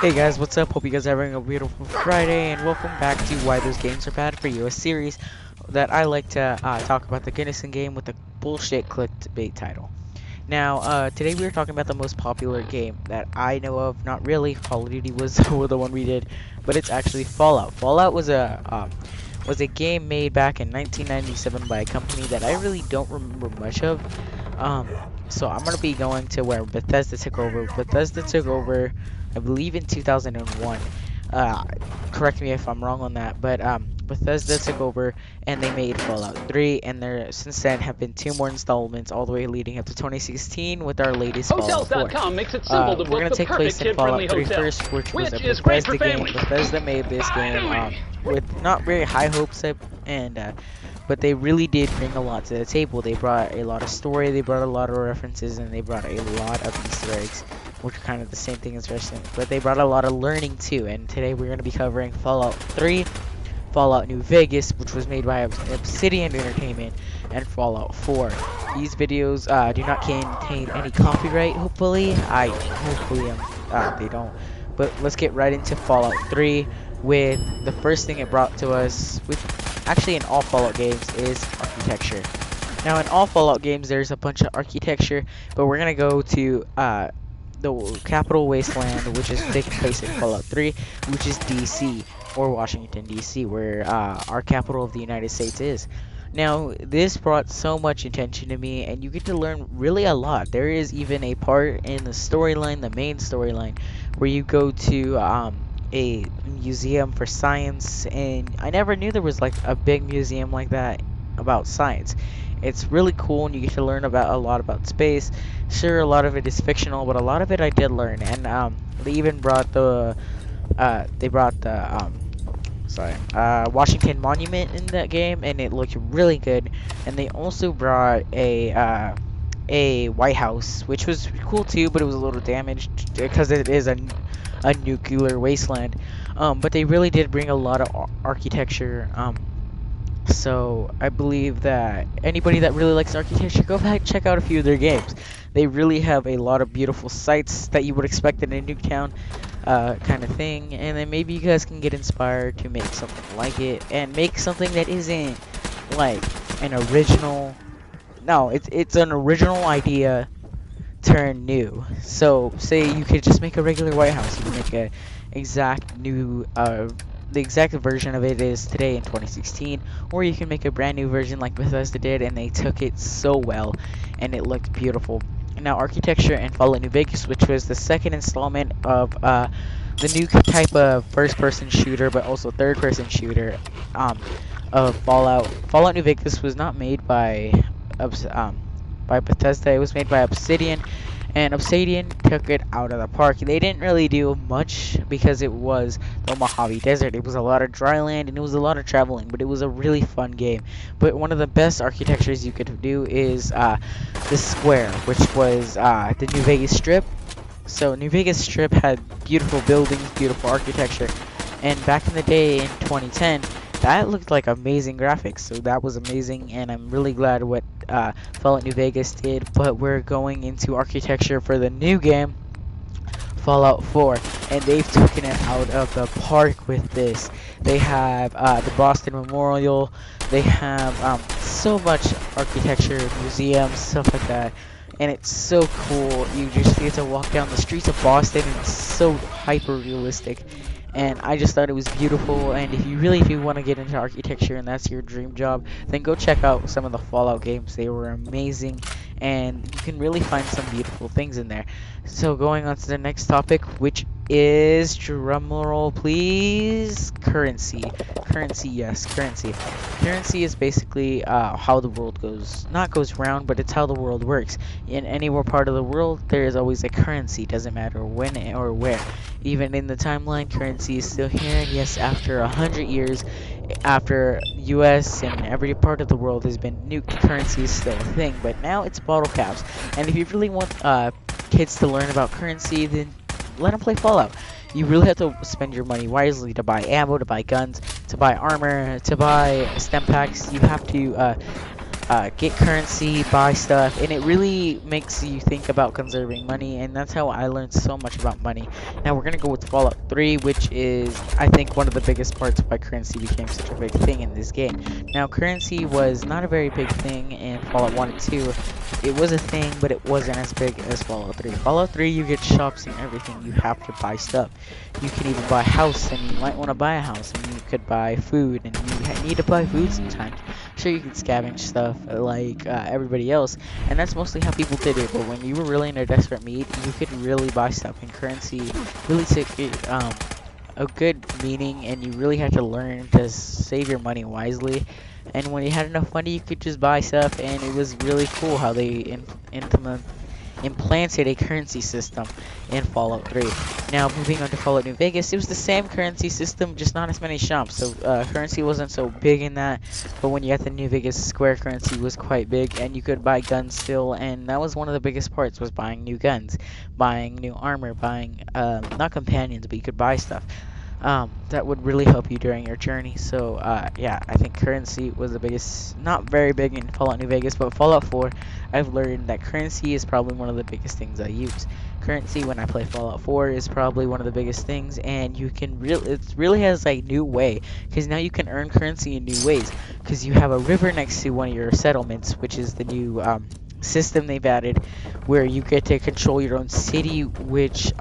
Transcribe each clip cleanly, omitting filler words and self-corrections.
Hey guys, what's up? Hope you guys are having a beautiful Friday, and welcome back to Why Those Games Are Bad For You, a series that I like to talk about the goodness in game with a bullshit clickbait title. Now, today we are talking about the most popular game that I know of. Not really, Call of Duty was the one we did, but it's actually Fallout. Fallout was a game made back in 1997 by a company that I really don't remember much of. Um, so I'm gonna be going to where Bethesda took over. Bethesda took over, I believe, in 2001. Uh, Correct me if I'm wrong on that, but Bethesda took over and they made Fallout 3, and there since then have been two more installments all the way leading up to 2016 with our latest Fallout 4. Hotels.com makes it simple to We're book gonna the take perfect place in kid-friendly Fallout 3 hotel, first, which was a which is great for Bethesda game. families. Bethesda made this game with not very high hopes, and but they really did bring a lot to the table. They brought a lot of story, they brought a lot of references, and they brought a lot of Easter eggs, which are kind of the same thing as Resident. But they brought a lot of learning too. And today we're going to be covering Fallout 3, Fallout New Vegas, which was made by Obsidian Entertainment, and Fallout 4. These videos do not contain any copyright. Hopefully they don't. But let's get right into Fallout 3 with the first thing it brought to us. With actually in all Fallout games is architecture. Now in all Fallout games there's a bunch of architecture, but we're gonna go to the capital wasteland, which is taking place in Fallout 3, which is DC, or Washington DC, where our capital of the United States is. Now this brought so much attention to me, and you get to learn really a lot. There is even a part in the storyline, the main storyline, where you go to a museum for science, and I never knew there was like a big museum like that about science. It's really cool, and you get to learn about a lot about space. Sure, a lot of it is fictional, but a lot of it I did learn. And they even brought the Washington Monument in that game, and it looked really good. And they also brought a White House, which was cool too, but it was a little damaged because it is a nuclear wasteland. But they really did bring a lot of architecture. So I believe that anybody that really likes architecture, go back and check out a few of their games. They really have a lot of beautiful sites that you would expect in a Nuketown kind of thing, and then maybe you guys can get inspired to make something like it, and make something that isn't like an original. No, it's an original idea turned new. So say you could just make a regular White House. You can make a exact new the exact version of it is today in 2016, or you can make a brand new version like Bethesda did, and they took it so well, and it looked beautiful. Now, architecture and Fallout New Vegas, which was the second installment of the new type of first-person shooter, but also third-person shooter of Fallout. Fallout New Vegas was not made by Bethesda. It was made by Obsidian, and Obsidian took it out of the park. They didn't really do much because it was the Mojave Desert. It was a lot of dry land and it was a lot of traveling, but it was a really fun game. But one of the best architectures you could do is the Square, which was the New Vegas Strip. So New Vegas Strip had beautiful buildings, beautiful architecture, and back in the day in 2010, that looked like amazing graphics. So that was amazing, and I'm really glad what Fallout New Vegas did. But we're going into architecture for the new game, Fallout 4, and they've taken it out of the park with this. They have the Boston Memorial. They have so much architecture, museums, stuff like that. And it's so cool. You just get to walk down the streets of Boston, and it's so hyper realistic. And I just thought it was beautiful. And if you really do want to get into architecture and that's your dream job, then go check out some of the Fallout games. They were amazing, and you can really find some beautiful things in there. So going on to the next topic, which is, drumroll please, currency. Currency, yes, currency. Currency is basically how the world not goes round, but it's how the world works. In any part of the world, there is always a currency. Doesn't matter when or where. Even in the timeline, currency is still here. And yes, after 100 years, after U.S. and every part of the world has been nuked, currency is still a thing. But now it's bottle caps. And if you really want kids to learn about currency, then let them play Fallout. You really have to spend your money wisely to buy ammo, to buy guns, to buy armor, to buy stem packs. You have to get currency, buy stuff, and it really makes you think about conserving money, and that's how I learned so much about money. Now we're gonna go with Fallout 3, which is, I think, one of the biggest parts why currency became such a big thing in this game. Now, currency was not a very big thing in Fallout 1 and 2. It was a thing, but it wasn't as big as Fallout 3. Fallout 3, you get shops and everything. You have to buy stuff. You can even buy a house, and you might want to buy a house, and you could buy food, and you need to buy food sometimes. Sure, you can scavenge stuff like everybody else, and that's mostly how people did it. But when you were really in a desperate need, you could really buy stuff, and currency really took it a good meaning, and you really had to learn to save your money wisely. And when you had enough money, you could just buy stuff, and it was really cool how they implanted a currency system in Fallout 3. Now, moving on to Fallout New Vegas, it was the same currency system, just not as many shops. So, currency wasn't so big in that, but when you got the New Vegas Square, currency was quite big, and you could buy guns still, and that was one of the biggest parts, was buying new guns, buying new armor, buying, not companions, but you could buy stuff. That would really help you during your journey. So, yeah, I think currency was the biggest, not very big in Fallout New Vegas, but Fallout 4, I've learned that currency is probably one of the biggest things I use. Currency, when I play Fallout 4, is probably one of the biggest things, and you can really, it really has a new way, because now you can earn currency in new ways, because you have a river next to one of your settlements, which is the new, system they've added, where you get to control your own city, which,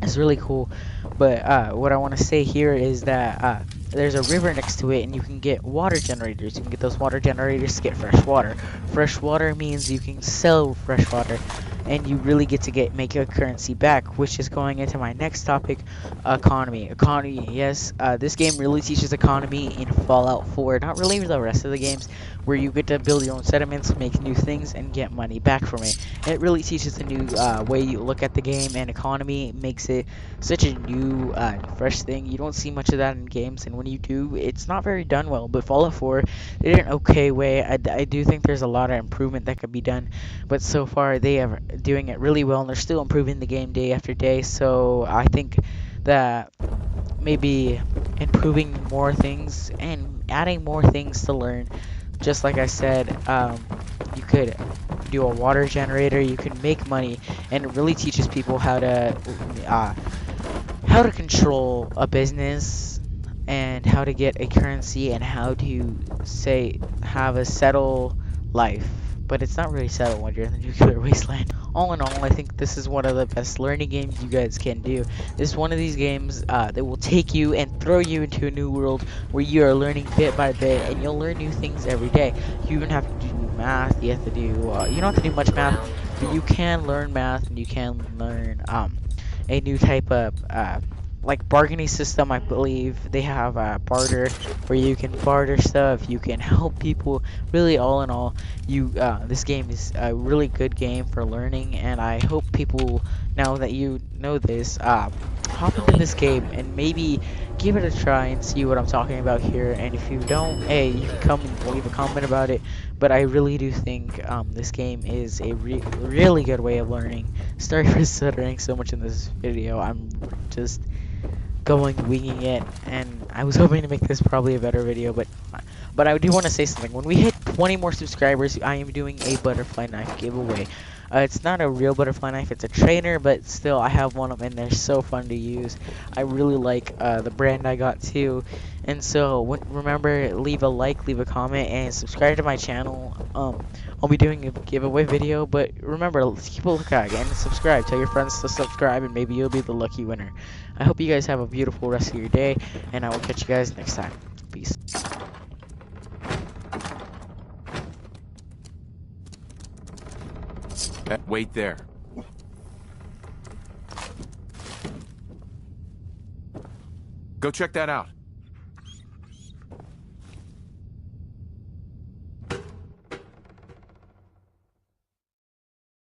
is really cool. But what I want to say here is that there's a river next to it, and you can get water generators. You can get those water generators to get fresh water. Fresh water means you can sell fresh water, and you really get to make a currency back, which is going into my next topic, economy. Economy, yes, this game really teaches economy in Fallout 4, not really the rest of the games, where you get to build your own settlements, make new things, and get money back from it. And it really teaches a new way you look at the game, and economy makes it such a new, fresh thing. You don't see much of that in games, and when you do, it's not very done well. But Fallout 4 did it an okay way. I do think there's a lot of improvement that could be done, but so far they are doing it really well, and they're still improving the game day after day. So I think that maybe improving more things and adding more things to learn. Just like I said, you could do a water generator, you can make money, and it really teaches people how to control a business, and how to get a currency, and how to say have a settle life. But it's not really settled when you're in the nuclear wasteland. All in all, I think this is one of the best learning games you guys can do. This is one of these games that will take you and throw you into a new world where you are learning bit by bit, and you'll learn new things every day. You even have to do math. You have to do you don't have to do much math, but you can learn math, and you can learn a new type of like bargaining system. I believe they have barter, where you can barter stuff, you can help people. Really, all in all, this game is a really good game for learning, and I hope people, now that you know this, hop into this game and maybe give it a try and see what I'm talking about here. And if you don't, hey, you can come and leave a comment about it. But I really do think this game is a really good way of learning. Sorry for stuttering so much in this video. I'm just winging it, and I was hoping to make this probably a better video, but I do want to say something. When we hit 20 more subscribers, I am doing a butterfly knife giveaway. It's not a real butterfly knife, it's a trainer, but still, I have one of them, and they're so fun to use. I really like the brand I got too. And so, remember, leave a like, leave a comment, and subscribe to my channel. I'll be doing a giveaway video, but remember, keep a lookout and subscribe. Tell your friends to subscribe, and maybe you'll be the lucky winner. I hope you guys have a beautiful rest of your day, and I will catch you guys next time. Peace. Wait there. Go check that out.